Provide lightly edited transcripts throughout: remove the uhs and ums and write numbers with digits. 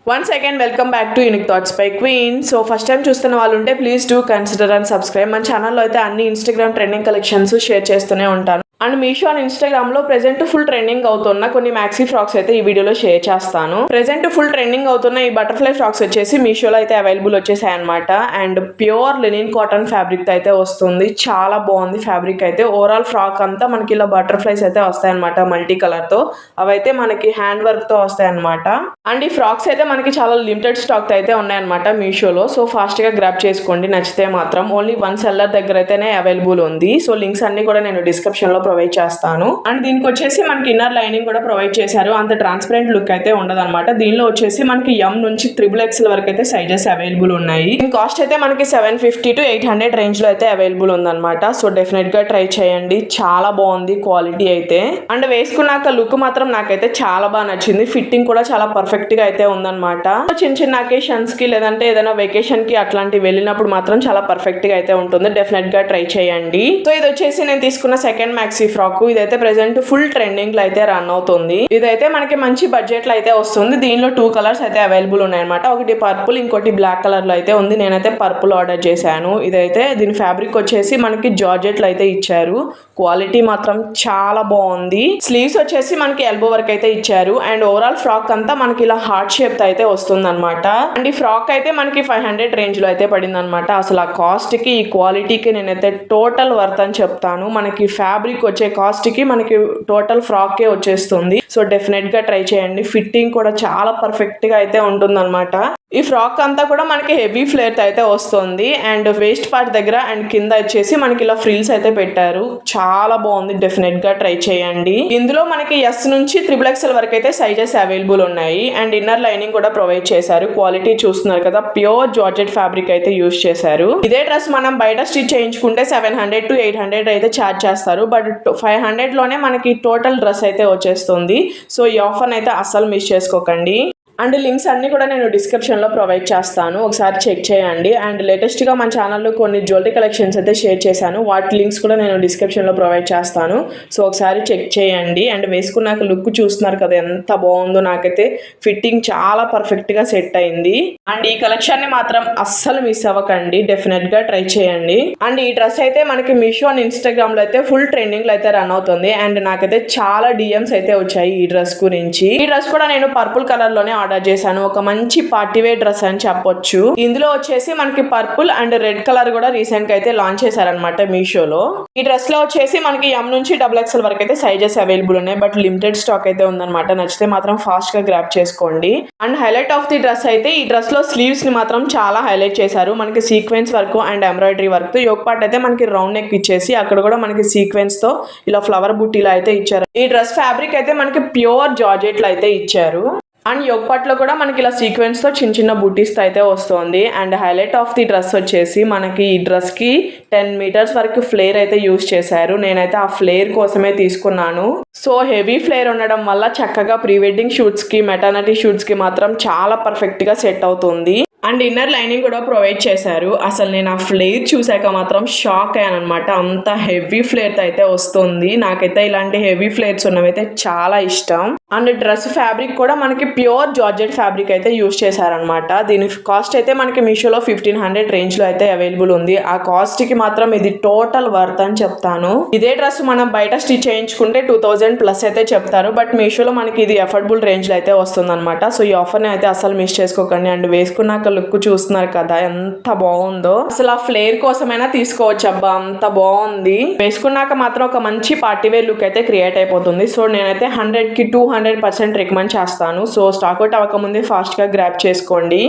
Once again, welcome back to Unique Thoughts by Queen. So first time చూస్తున్న వాళ్ళు ఉంటే please do consider and subscribe. మన ఛానల్లో అయితే అన్ని ఇన్స్టాగ్రామ్ ట్రెండింగ్ కలెక్షన్స్ షేర్ చేస్తూనే ఉంటాను. అండ్ మీషో అండ్ ఇన్స్టాగ్రామ్ లో ప్రెజెంట్ ఫుల్ ట్రెండింగ్ అవుతున్న కొన్ని మ్యాక్సీ ఫ్రాక్స్ అయితే ఈ వీడియోలో షేర్ చేస్తాను. ప్రెజెంట్ ఫుల్ ట్రెండింగ్ అవుతున్న ఈ బటర్ఫ్లై ఫ్రాక్స్ వచ్చేసి మీషోలో అయితే అవైలబుల్ వచ్చేసాయి అనమాట. And pure linen cotton fabric అయితే వస్తుంది. చాలా బాగుంది ఫ్యాబ్రిక్ అయితే. ఓవరాల్ ఫ్రాక్ అంతా మనకి ఇలా బటర్ఫ్లైస్ అయితే వస్తాయి అనమాట మల్టీ కలర్ తో. అవైతే మనకి హ్యాండ్ వర్క్ తో వస్తాయి అనమాట. అండ్ ఈ ఫ్రాక్స్ అయితే మనకి చాలా లిమిటెడ్ స్టాక్ అయితే ఉన్నాయన్నమాట మీషోలో. సో ఫాస్ట్ గా గ్రాప్ చేసుకోండి నచ్చితే మాత్రం. ఓన్లీ వన్ సెల్లర్ దగ్గర అయితేనే అవైలబుల్ ఉంది. సో లింక్స్ అన్ని కూడా నేను డిస్క్రిప్షన్ లో ప్రొవైడ్ చేస్తాను. అండ్ దీనికి వచ్చేసి మనకి ఇన్నర్ లైనింగ్ కూడా ప్రొవైడ్ చేశారు. అంత ట్రాన్స్పరెంట్ లుక్ అయితే ఉండదు అనమాట. దీనిలో వచ్చేసి మనకి M నుంచి XXL వరకు అయితే సైజెస్ అవైలబుల్ ఉన్నాయి. దీని కాస్ట్ అయితే మనకి 750 to 800 రేంజ్ లో అయితే అవైలబుల్ ఉందన్నమాట. సో డెఫినెట్ గా ట్రై చేయండి. చాలా బాగుంది క్వాలిటీ అయితే. అండ్ వేసుకున్నాక లుక్ మాత్రం నాకైతే చాలా బాగా నచ్చింది. ఫిట్టింగ్ కూడా చాలా పర్ఫెక్ట్ గా అయితే ఉందన్నమాట. చిన్న చిన్న అకేషన్స్ కి లేదంటే ఏదైనా వెకేషన్ కి అట్లాంటి వెళ్ళినప్పుడు మాత్రం చాలా పర్ఫెక్ట్ గా అయితే ఉంటుంది. డెఫినెట్ గా ట్రై చేయండి. సో ఇది వచ్చేసి నేను తీసుకున్న సెకండ్ మ్యాక్సీ ఫ్రాక్. ఇదైతే ప్రెసెంట్ ఫుల్ ట్రెండింగ్ లో అయితే రన్ అవుతుంది. ఇదైతే మనకి మంచి బడ్జెట్ లో అయితే వస్తుంది. దీనిలో 2 కలర్స్ అయితే అవైలబుల్ ఉన్నాయన్నమాట. ఒకటి పర్పుల్, ఇంకోటి బ్లాక్ కలర్ లో అయితే ఉంది. నేనైతే పర్పుల్ ఆర్డర్ చేశాను. ఇదైతే దీని ఫ్యాబ్రిక్ వచ్చేసి మనకి జార్జెట్ లో అయితే ఇచ్చారు. క్వాలిటీ మాత్రం చాలా బాగుంది. స్లీవ్స్ వచ్చేసి మనకి ఎల్బో వరకు అయితే ఇచ్చారు. అండ్ ఓవరాల్ ఫ్రాక్ అంతా మనకి ఇలా హార్ట్ షేప్ తో అయితే వస్తుంది అనమాట. అండ్ ఈ ఫ్రాక్ అయితే మనకి 500 రేంజ్ లో అయితే పడింది అనమాట. అసలు ఆ కాస్ట్ కి ఈ క్వాలిటీకి నేనైతే టోటల్ వర్త్ అని చెప్తాను. మనకి ఫ్యాబ్రిక్ వచ్చే కాస్ట్ కి మనకి టోటల్ ఫ్రాక్ కే వచ్చేస్తుంది. సో డెఫినెట్ గా ట్రై చేయండి. ఫిట్టింగ్ కూడా చాలా పర్ఫెక్ట్ గా అయితే ఉంటుంది అనమాట. ఈ ఫ్రాక్ అంతా కూడా మనకి హెవీ ఫ్లేర్ అయితే వస్తుంది. అండ్ వేస్ట్ పార్ట్ దగ్గర అండ్ కింద వచ్చేసి మనకి ఇలా ఫ్రిల్స్ అయితే పెట్టారు. చాలా బాగుంది. డెఫినెట్ గా ట్రై చేయండి. ఇందులో మనకి S నుంచి XXL వరకు అయితే సైజెస్ అవైలబుల్ ఉన్నాయి. అండ్ ఇన్నర్ లైనింగ్ కూడా ప్రొవైడ్ చేశారు. క్వాలిటీ చూస్తున్నారు కదా, ప్యూర్ జార్జెట్ ఫ్యాబ్రిక్ అయితే యూజ్ చేశారు. ఇదే డ్రెస్ మనం బయట స్టిచ్ చేయించుకుంటే 700 to 800 అయితే ఛార్జ్ చేస్తారు. బట్ 500 లోనే మనకి టోటల్ డ్రెస్ అయితే వచ్చేస్తుంది. సో ఈ ఆఫర్ అయితే అస్సలు మిస్ చేసుకోకండి. అండ్ లింక్స్ అన్ని కూడా నేను డిస్క్రిప్షన్ లో ప్రొవైడ్ చేస్తాను. ఒకసారి చెక్ చేయండి. అండ్ లేటెస్ట్ గా మన ఛానల్లో కొన్ని జ్యువెలరీ కలెక్షన్స్ అయితే షేర్ చేశాను. వాటి లింక్స్ కూడా నేను డిస్క్రిప్షన్ లో ప్రొవైడ్ చేస్తాను. సో ఒకసారి చెక్ చేయండి. అండ్ వేసుకున్నాక లుక్ చూస్తున్నారు కదా ఎంత బాగుందో. నాకైతే ఫిట్టింగ్ చాలా పర్ఫెక్ట్ గా సెట్ అయింది. అండ్ ఈ కలెక్షన్ ని మాత్రం అస్సలు మిస్ అవ్వకండి. డెఫినెట్ గా ట్రై చేయండి. అండ్ ఈ డ్రెస్ అయితే మనకి మీషో అండ్ ఇన్స్టాగ్రామ్ లో అయితే ఫుల్ ట్రెండింగ్ లో అయితే రన్ అవుతుంది. అండ్ నాకైతే చాలా DMs అయితే వచ్చాయి ఈ డ్రెస్ గురించి. ఈ డ్రెస్ కూడా నేను పర్పుల్ కలర్ లోనే ఆర్డర్ చేశాను. ఒక మంచి పార్టీ వేర్ డ్రెస్ అని చెప్పొచ్చు. ఇందులో వచ్చేసి మనకి పర్పుల్ అండ్ రెడ్ కలర్ కూడా రీసెంట్ గా అయితే లాంచ్ చేశారనమాట మీషోలో. ఈ డ్రెస్ లో వచ్చేసి మనకి M నుంచి XXL వరకు అయితే సైజెస్ అవైలబుల్ ఉన్నాయి. బట్ లిమిటెడ్ స్టాక్ అయితే ఉందన్నమాట. నచ్చితే మాత్రం ఫాస్ట్ గా గ్రాప్ చేసుకోండి. And highlight of the dress అయితే ఈ డ్రెస్ లో స్లీవ్స్ ని మాత్రం చాలా హైలైట్ చేశారు. మనకి sequence work and embroidery work తో యోక్ పార్ట్ అయితే మనకి రౌండ్ నెక్ ఇచ్చేసి అక్కడ కూడా మనకి సీక్వెన్స్ తో ఇలా ఫ్లవర్ బుట్టీలో అయితే ఇచ్చారు. ఈ డ్రెస్ ఫ్యాబ్రిక్ అయితే మనకి ప్యూర్ జార్జెట్ లో అయితే ఇచ్చారు. అండ్ యోక్ పార్ట్ లో కూడా మనకి ఇలా సీక్వెన్స్ తో చిన్న చిన్న బూటీస్ తో అయితే వస్తుంది. And highlight of the dress వచ్చేసి మనకి ఈ డ్రెస్ కి 10 meters వరకు ఫ్లేర్ అయితే యూజ్ చేశారు. నేనైతే ఆ ఫ్లేర్ కోసమే తీసుకున్నాను. సో హెవీ ఫ్లేర్ ఉండడం వల్ల చక్కగా ప్రీ వెడ్డింగ్ షూట్స్ కి, మెటర్నిటీ షూట్స్ కి మాత్రం చాలా పర్ఫెక్ట్ గా సెట్ అవుతుంది. అండ్ ఇన్నర్ లైనింగ్ కూడా ప్రొవైడ్ చేశారు. అసలు నేను ఆ ఫ్లేర్ చూసాక మాత్రం షాక్ అయ్యాను అనమాట. అంత హెవీ ఫ్లేర్ అయితే వస్తుంది. నాకైతే ఇలాంటి హెవీ ఫ్లేర్స్ ఉన్నవైతే చాలా ఇష్టం. అండ్ డ్రెస్ ఫ్యాబ్రిక్ కూడా మనకి ప్యూర్ జార్జెట్ ఫ్యాబ్రిక్ అయితే యూజ్ చేశారనమాట. దీని కాస్ట్ అయితే మనకి మీషోలో 1500 రేంజ్ లో అయితే అవైలబుల్ ఉంది. ఆ కాస్ట్ కి మాత్రం ఇది టోటల్ వర్త్ అని చెప్తాను. ఇదే డ్రెస్ మనం బయట స్టిచ్ చేయించుకుంటే 2000+ అయితే చెప్తారు. బట్ మీషోలో మనకి ఇది అఫోర్డబుల్ రేంజ్ లో అయితే వస్తుంది అనమాట. సో ఈ ఆఫర్ ని అయితే అసలు మిస్ చేసుకోకండి. అండ్ వేసుకున్నాక లుక్ చూస్తున్నారు కదా ఎంత బాగుందో. అసలు ఆ ఫ్లేర్ కోసమైనా తీసుకోవచ్చు. అబ్బా అంత బాగుంది. వేసుకున్నాక మాత్రం ఒక మంచి పార్టీ వేర్ లుక్ అయితే క్రియేట్ అయిపోతుంది. సో నేనైతే 100 కి 200% రికమెండ్ చేస్తాను. సో స్టాక్ అవుట్ అవ్వకముందే ఫాస్ట్ గా గ్రాప్ చేసుకోండి.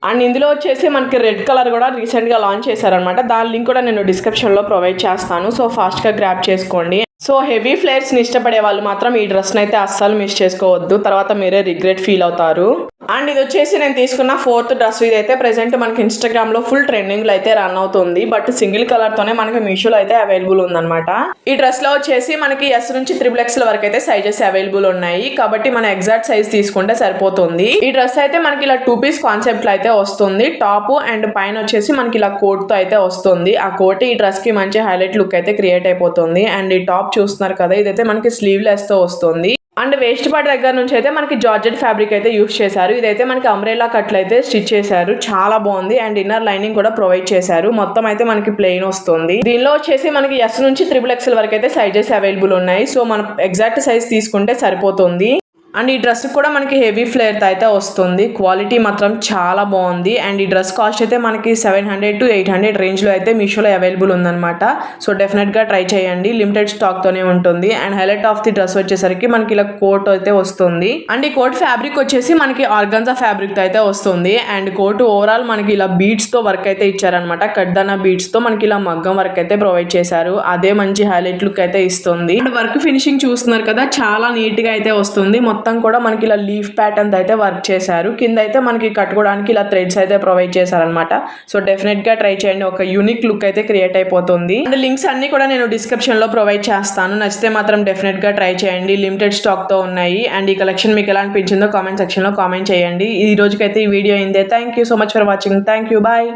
అండ్ ఇందులో వచ్చేసి మనకి రెడ్ కలర్ కూడా రీసెంట్ గా లాంచ్ చేశారనమాట. దాని లింక్ కూడా నేను డిస్క్రిప్షన్ లో ప్రొవైడ్ చేస్తాను. సో ఫాస్ట్ గా గ్రాప్ చేసుకోండి. సో హెవీ ఫ్లేర్స్ ని ఇష్టపడే వాళ్ళు మాత్రం ఈ డ్రెస్ అయితే అస్సలు మిస్ చేసుకోవద్దు. తర్వాత మీరే రిగ్రెట్ ఫీల్ అవుతారు. అండ్ ఇది వచ్చేసి నేను తీసుకున్న 4th డ్రెస్. ఇదైతే ప్రెసెంట్ మనకి ఇన్స్టాగ్రామ్ లో ఫుల్ ట్రెండింగ్ లో అయితే రన్ అవుతుంది. బట్ సింగిల్ కలర్ తోనే మనకి మీషోలో అయితే అవైలబుల్ ఉందన్నమాట. ఈ డ్రెస్ లో వచ్చేసి మనకి S నుంచి XXL వరకు అయితే సైజెస్ అవైలబుల్ ఉన్నాయి. కాబట్టి మన ఎగ్జాక్ట్ సైజ్ తీసుకుంటే సరిపోతుంది. ఈ డ్రెస్ అయితే మనకి ఇలా 2 piece కాన్సెప్ట్ లో అయితే వస్తుంది. టాప్ అండ్ పైన వచ్చేసి మనకి ఇలా కోట్ తో అయితే వస్తుంది. ఆ కోట్ ఈ డ్రెస్ కి మంచి హైలైట్ లుక్ అయితే క్రియేట్ అయిపోతుంది. అండ్ ఈ టాప్ చూస్తున్నారు కదా, ఇదైతే మనకి స్లీవ్లెస్ తో వస్తుంది. అండ్ వేస్ట్ పార్ట్ దగ్గర నుంచి అయితే మనకి జార్జెట్ ఫ్యాబ్రిక్ అయితే యూస్ చేశారు. ఇదైతే మనకి అంబ్రెల్లా కట్లు అయితే స్టిచ్ చేశారు. చాలా బాగుంది. అండ్ ఇన్నర్ లైనింగ్ కూడా ప్రొవైడ్ చేశారు. మొత్తం అయితే మనకి ప్లెయిన్ వస్తుంది. దీనిలో వచ్చేసి మనకి S నుంచి XXL వరకు అయితే సైజెస్ అవైలబుల్ ఉన్నాయి. సో మనం ఎగ్జాక్ట్ సైజ్ తీసుకుంటే సరిపోతుంది. అండ్ ఈ డ్రెస్ కూడా మనకి హెవీ ఫ్లేర్తో అయితే వస్తుంది. క్వాలిటీ మాత్రం చాలా బాగుంది. అండ్ ఈ డ్రెస్ కాస్ట్ అయితే మనకి 700 to 800 రేంజ్లో అయితే మీషోలో అవైలబుల్ ఉందన్నమాట. సో డెఫినెట్గా ట్రై చేయండి. లిమిటెడ్ స్టాక్తోనే ఉంటుంది. And highlight of the dress వచ్చేసరికి మనకి ఇలా కోట్ అయితే వస్తుంది. అండ్ ఈ కోట్ ఫ్యాబ్రిక్ వచ్చేసి మనకి ఆర్గన్జా ఫ్యాబ్రిక్ అయితే వస్తుంది. అండ్ కోట్ ఓవరాల్ మనకి ఇలా బీడ్స్తో వర్క్ అయితే ఇచ్చారనమాట. కడ్దానా బీడ్స్తో మనకి ఇలా మగ్గం వర్క్ అయితే ప్రొవైడ్ చేశారు. అదే మంచి హైలైట్ లుక్ అయితే ఇస్తుంది. అండ్ వర్క్ ఫినిషింగ్ చూస్తున్నారు కదా, చాలా నీట్గా అయితే వస్తుంది. మొత్తం కూడా మనకి ఇలా లీఫ్ ప్యాటర్న్ అయితే వర్క్ చేశారు. కింద అయితే మనకి కట్టుకోవడానికి ఇలా థ్రెడ్స్ అయితే ప్రొవైడ్ చేశారనమాట. సో డెఫినెట్ గా ట్రై చేయండి. ఒక యూనిక్ లుక్ అయితే క్రియేట్ అయిపోతుంది. అండ్ లింక్స్ అన్ని కూడా నేను డిస్క్రిప్షన్ లో ప్రొవైడ్ చేస్తాను. నచ్చితే మాత్రం డెఫినెట్ గా ట్రై చేయండి. లిమిటెడ్ స్టాక్ తో ఉన్నాయి. అండ్ ఈ కలెక్షన్ మీకు ఎలా అనిపించిందో కామెంట్ సెక్షన్ లో కామెంట్ చేయండి. ఈ రోజుకైతే ఈ వీడియో అయిందే. Thank you so much for watching. Thank you. Bye.